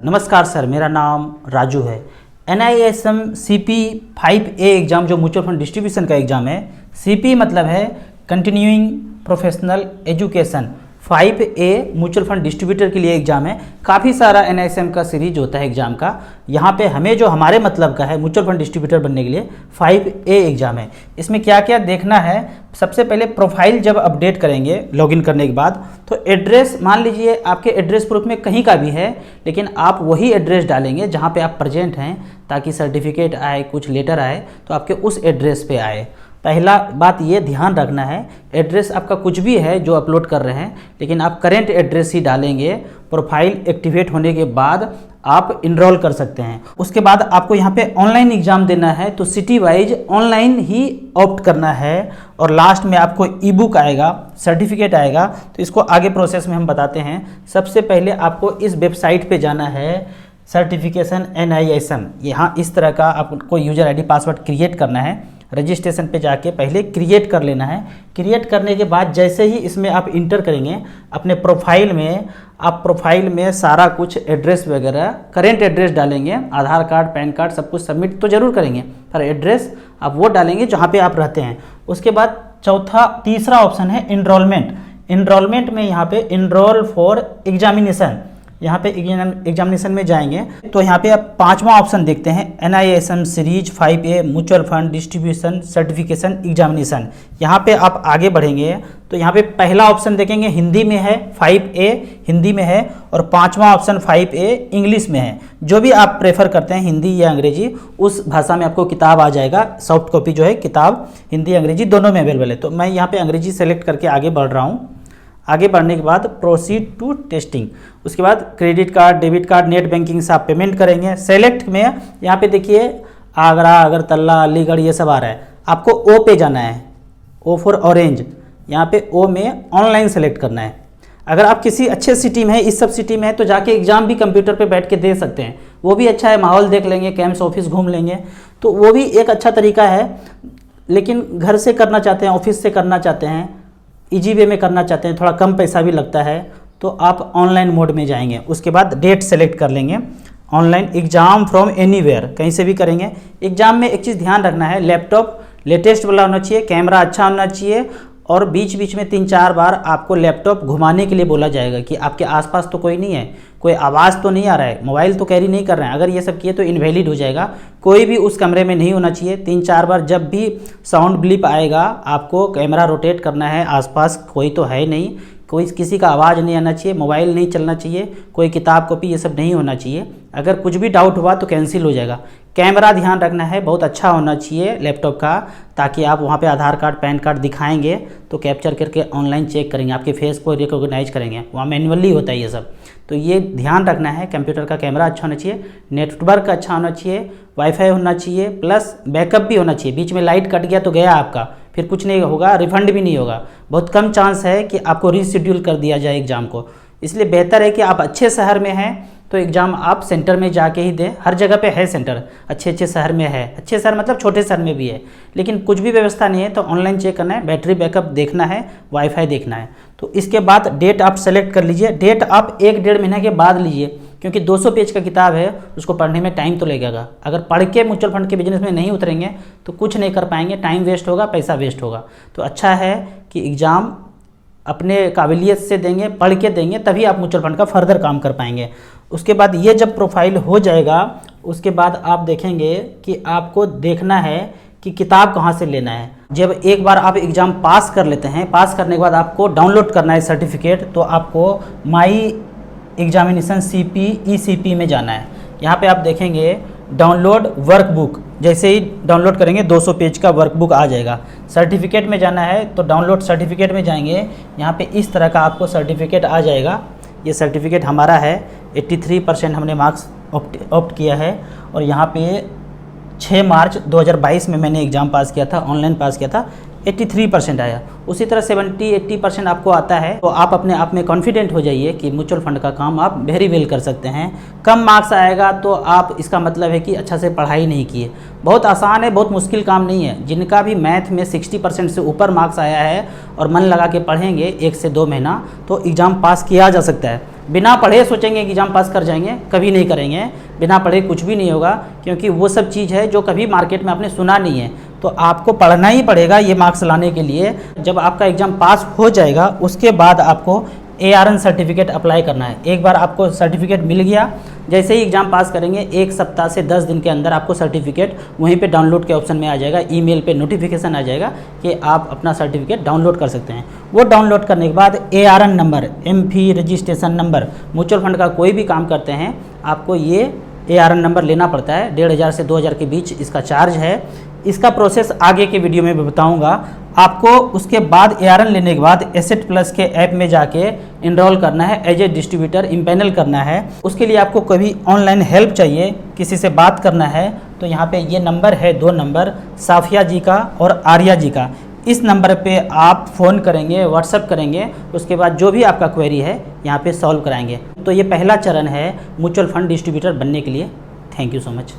नमस्कार सर, मेरा नाम राजू है। NISM CP 5A एग्ज़ाम जो म्यूचुअल फंड डिस्ट्रीब्यूशन का एग्ज़ाम है, CP मतलब है continuing professional education. 5A mutual fund distributor के लिए एग्ज़ाम है। काफ़ी सारा NISM का सीरीज होता है एग्ज़ाम का। यहाँ पे हमें जो हमारे मतलब का है म्यूचुअल फंड डिस्ट्रीब्यूटर बनने के लिए 5A एग्ज़ाम है। इसमें क्या क्या देखना है, सबसे पहले प्रोफाइल जब अपडेट करेंगे लॉगिन करने के बाद, तो एड्रेस मान लीजिए आपके एड्रेस प्रूफ में कहीं का भी है, लेकिन आप वही एड्रेस डालेंगे जहाँ पे आप प्रेजेंट हैं, ताकि सर्टिफिकेट आए, कुछ लेटर आए तो आपके उस एड्रेस पे आए। पहला बात ये ध्यान रखना है, एड्रेस आपका कुछ भी है जो अपलोड कर रहे हैं, लेकिन आप करेंट एड्रेस ही डालेंगे। प्रोफाइल एक्टिवेट होने के बाद आप इनरोल कर सकते हैं। उसके बाद आपको यहाँ पे ऑनलाइन एग्ज़ाम देना है, तो सिटी वाइज ऑनलाइन ही ऑप्ट करना है। और लास्ट में आपको ई बुक आएगा, सर्टिफिकेट आएगा। तो इसको आगे प्रोसेस में हम बताते हैं। सबसे पहले आपको इस वेबसाइट पे जाना है, सर्टिफिकेशन NISM। यहाँ इस तरह का आपको यूजर ID पासवर्ड क्रिएट करना है। रजिस्ट्रेशन पे जाके पहले क्रिएट कर लेना है। क्रिएट करने के बाद जैसे ही इसमें आप इंटर करेंगे अपने प्रोफाइल में, आप प्रोफाइल में सारा कुछ एड्रेस वगैरह करेंट एड्रेस डालेंगे, आधार कार्ड, पैन कार्ड सब कुछ सबमिट तो जरूर करेंगे, पर एड्रेस आप वो डालेंगे जहाँ पे आप रहते हैं। उसके बाद तीसरा ऑप्शन है इनरोलमेंट। इनरोलमेंट में यहाँ पे इनरोल फॉर एग्जामिनेशन, यहाँ पे एग्जामिनेशन में जाएंगे तो यहाँ पे आप पांचवा ऑप्शन देखते हैं, NISM series 5A mutual fund distribution certification examination. यहाँ पे आप आगे बढ़ेंगे तो यहाँ पे पहला ऑप्शन देखेंगे हिंदी में है, 5A हिंदी में है, और पांचवा ऑप्शन 5A इंग्लिश में है। जो भी आप प्रेफर करते हैं, हिंदी या अंग्रेजी, उस भाषा में आपको किताब आ जाएगा। सॉफ्ट कॉपी जो है किताब हिंदी अंग्रेजी दोनों में अवेलेबल है। तो मैं यहाँ पे अंग्रेजी सेलेक्ट करके आगे बढ़ रहा हूँ। आगे बढ़ने के बाद प्रोसीड टू टेस्टिंग, उसके बाद credit card, debit card, net banking से आप पेमेंट करेंगे। सेलेक्ट में यहाँ पे देखिए आगरा, अगरतला, अलीगढ़ ये सब आ रहा है। आपको O पे जाना है, O फॉर ऑरेंज। यहाँ पे O में ऑनलाइन सेलेक्ट करना है। अगर आप किसी अच्छे सिटी में है, इस सब सिटी में है, तो जाके एग्जाम भी कंप्यूटर पे बैठ के दे सकते हैं। वो भी अच्छा है, माहौल देख लेंगे, कैंप्स ऑफिस घूम लेंगे, तो वो भी एक अच्छा तरीका है। लेकिन घर से करना चाहते हैं, ऑफिस से करना चाहते हैं, इजी वे में करना चाहते हैं, थोड़ा कम पैसा भी लगता है, तो आप ऑनलाइन मोड में जाएंगे। उसके बाद डेट सेलेक्ट कर लेंगे। ऑनलाइन एग्ज़ाम फ्रॉम एनीवेयर, कहीं से भी करेंगे। एग्ज़ाम में एक चीज़ ध्यान रखना है, लैपटॉप लेटेस्ट वाला होना चाहिए, कैमरा अच्छा होना चाहिए, और बीच बीच में 3-4 बार आपको लैपटॉप घुमाने के लिए बोला जाएगा कि आपके आसपास तो कोई नहीं है, कोई आवाज़ तो नहीं आ रहा है, मोबाइल तो कैरी नहीं कर रहे हैं। अगर ये सब किए तो इनवैलिड हो जाएगा। कोई भी उस कमरे में नहीं होना चाहिए। 3-4 बार जब भी साउंड ब्लिप आएगा आपको कैमरा रोटेट करना है, आसपास कोई तो है नहीं, कोई किसी का आवाज़ नहीं आना चाहिए, मोबाइल नहीं चलना चाहिए, कोई किताब कॉपी ये सब नहीं होना चाहिए। अगर कुछ भी डाउट हुआ तो कैंसिल हो जाएगा। कैमरा ध्यान रखना है, बहुत अच्छा होना चाहिए लैपटॉप का, ताकि आप वहाँ पे आधार कार्ड, पैन कार्ड दिखाएंगे तो कैप्चर करके ऑनलाइन चेक करेंगे, आपके फेस को रिकॉग्नाइज करेंगे। वहाँ मैनुअली होता है ये सब, तो ये ध्यान रखना है। कंप्यूटर का कैमरा अच्छा होना चाहिए, नेटवर्क अच्छा होना चाहिए, वाईफाई होना चाहिए, प्लस बैकअप भी होना चाहिए। बीच में लाइट कट गया तो गया आपका, फिर कुछ नहीं होगा, रिफंड भी नहीं होगा। बहुत कम चांस है कि आपको रीशेड्यूल कर दिया जाए एग्ज़ाम को। इसलिए बेहतर है कि आप अच्छे शहर में हैं तो एग्ज़ाम आप सेंटर में जाके ही दें। हर जगह पे है सेंटर, अच्छे अच्छे शहर में है। अच्छे शहर मतलब छोटे शहर में भी है, लेकिन कुछ भी व्यवस्था नहीं है तो ऑनलाइन चेक करना है, बैटरी बैकअप देखना है, वाईफाई देखना है। तो इसके बाद डेट आप सेलेक्ट कर लीजिए। डेट आप 1-1.5 महीने के बाद लीजिए, क्योंकि 200 पेज का किताब है, उसको पढ़ने में टाइम तो लगेगा। अगर पढ़ के म्यूचुअल फंड के बिजनेस में नहीं उतरेंगे तो कुछ नहीं कर पाएंगे, टाइम वेस्ट होगा, पैसा वेस्ट होगा। तो अच्छा है कि एग्ज़ाम अपने काबिलियत से देंगे, पढ़ के देंगे, तभी आप म्यूचुअल फंड का फर्दर काम कर पाएंगे। उसके बाद ये जब प्रोफाइल हो जाएगा, उसके बाद आप देखेंगे कि आपको देखना है कि किताब कहाँ से लेना है। जब एक बार आप एग्ज़ाम पास कर लेते हैं, पास करने के बाद आपको डाउनलोड करना है सर्टिफिकेट, तो आपको माई एग्जामिनेशन CP ECP में जाना है। यहाँ पे आप देखेंगे डाउनलोड वर्कबुक, जैसे ही डाउनलोड करेंगे 200 पेज का वर्कबुक आ जाएगा। सर्टिफिकेट में जाना है तो डाउनलोड सर्टिफिकेट में जाएंगे, यहाँ पे इस तरह का आपको सर्टिफिकेट आ जाएगा। ये सर्टिफिकेट हमारा है, 83% हमने मार्क्स ऑप्ट किया है, और यहाँ पे 6 मार्च 2022 में मैंने एग्ज़ाम पास किया था, ऑनलाइन पास किया था, 83% आया। उसी तरह 70-80% आपको आता है, तो आप अपने आप में कॉन्फिडेंट हो जाइए कि म्यूचुअल फंड का काम आप वेरी वेल कर सकते हैं। कम मार्क्स आएगा तो आप, इसका मतलब है कि अच्छा से पढ़ाई नहीं किए। बहुत आसान है, बहुत मुश्किल काम नहीं है। जिनका भी मैथ में 60% से ऊपर मार्क्स आया है और मन लगा के पढ़ेंगे 1 से 2 महीना, तो एग्ज़ाम पास किया जा सकता है। बिना पढ़े सोचेंगे कि एग्ज़ाम पास कर जाएंगे, कभी नहीं करेंगे। बिना पढ़े कुछ भी नहीं होगा, क्योंकि वो सब चीज़ है जो कभी मार्केट में आपने सुना नहीं है। तो आपको पढ़ना ही पड़ेगा ये मार्क्स लाने के लिए। जब आपका एग्ज़ाम पास हो जाएगा उसके बाद आपको ARN सर्टिफिकेट अप्लाई करना है। एक बार आपको सर्टिफिकेट मिल गया, जैसे ही एग्ज़ाम पास करेंगे 1 सप्ताह से 10 दिन के अंदर आपको सर्टिफिकेट वहीं पे डाउनलोड के ऑप्शन में आ जाएगा, ईमेल पे नोटिफिकेशन आ जाएगा कि आप अपना सर्टिफिकेट डाउनलोड कर सकते हैं। वो डाउनलोड करने के बाद ARN number, MF registration number, mutual fund का कोई भी काम करते हैं आपको ये ARN नंबर लेना पड़ता है। 1500 से 2000 के बीच इसका चार्ज है। इसका प्रोसेस आगे के वीडियो में बताऊंगा आपको। उसके बाद ARN लेने के बाद एसेट प्लस के ऐप में जाके इनरोल करना है, एज ए डिस्ट्रीब्यूटर इम्पैनल करना है। उसके लिए आपको कभी ऑनलाइन हेल्प चाहिए, किसी से बात करना है, तो यहाँ पे ये नंबर है, 2 नंबर, साफिया जी का और आर्या जी का। इस नंबर पे आप फ़ोन करेंगे, व्हाट्सअप करेंगे, उसके बाद जो भी आपका क्वेरी है यहाँ पे सॉल्व कराएंगे। तो ये पहला चरण है म्यूचुअल फंड डिस्ट्रीब्यूटर बनने के लिए। Thank you so much.